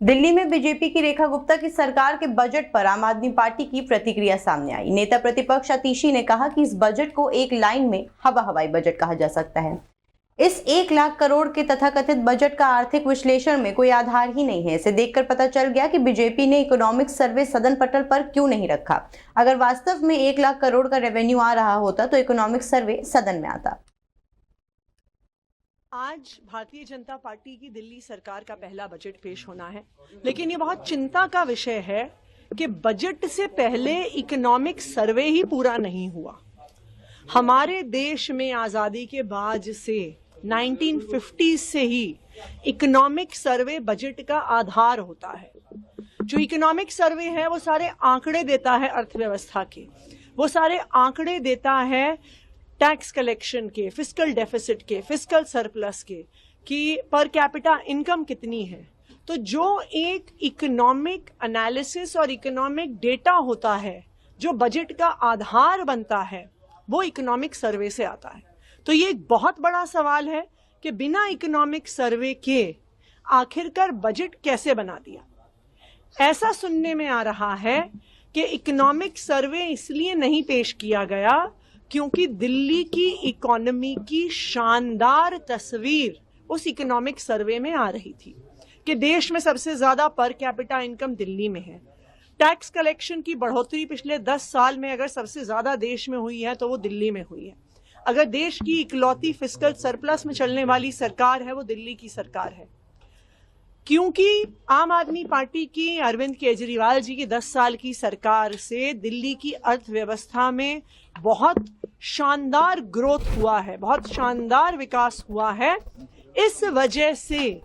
दिल्ली में बीजेपी की रेखा गुप्ता की सरकार के बजट पर आम आदमी पार्टी की प्रतिक्रिया सामने आई। नेता प्रतिपक्ष आतिशी ने कहा कि इस बजट को एक लाइन में हवाई बजट कहा जा सकता है। इस 1 लाख करोड़ के तथाकथित बजट का आर्थिक विश्लेषण में कोई आधार ही नहीं है। इसे देखकर पता चल गया कि बीजेपी ने इकोनॉमिक सर्वे सदन पटल पर क्यों नहीं रखा। अगर वास्तव में 1 लाख करोड़ का रेवेन्यू आ रहा होता तो इकोनॉमिक सर्वे सदन में आता। आज भारतीय जनता पार्टी की दिल्ली सरकार का पहला बजट पेश होना है, लेकिन ये बहुत चिंता का विषय है कि बजट से पहले इकोनॉमिक सर्वे ही पूरा नहीं हुआ। हमारे देश में आजादी के बाद से 1950 से ही इकोनॉमिक सर्वे बजट का आधार होता है। जो इकोनॉमिक सर्वे है वो सारे आंकड़े देता है अर्थव्यवस्था के, वो सारे आंकड़े देता है टैक्स कलेक्शन के, फिस्कल डेफिसिट के, फिस्कल सरप्लस के, कि पर कैपिटा इनकम कितनी है। तो जो एक इकोनॉमिक एनालिसिस और इकोनॉमिक डेटा होता है, जो बजट का आधार बनता है, वो इकोनॉमिक सर्वे से आता है। तो ये एक बहुत बड़ा सवाल है कि बिना इकोनॉमिक सर्वे के आखिरकार बजट कैसे बना दिया। ऐसा सुनने में आ रहा है कि इकोनॉमिक सर्वे इसलिए नहीं पेश किया गया क्योंकि दिल्ली की इकोनॉमी की शानदार तस्वीर उस इकोनॉमिक सर्वे में आ रही थी कि देश में सबसे ज्यादा पर कैपिटा इनकम दिल्ली में है। टैक्स कलेक्शन की बढ़ोतरी पिछले 10 साल में अगर सबसे ज्यादा देश में हुई है तो वो दिल्ली में हुई है। अगर देश की इकलौती फिस्कल सरप्लस में चलने वाली सरकार है वो दिल्ली की सरकार है। क्योंकि आम आदमी पार्टी की अरविंद केजरीवाल जी की 10 साल की सरकार से दिल्ली की अर्थव्यवस्था में बहुत शानदार ग्रोथ हुआ है, बहुत शानदार विकास हुआ है। इस वजह से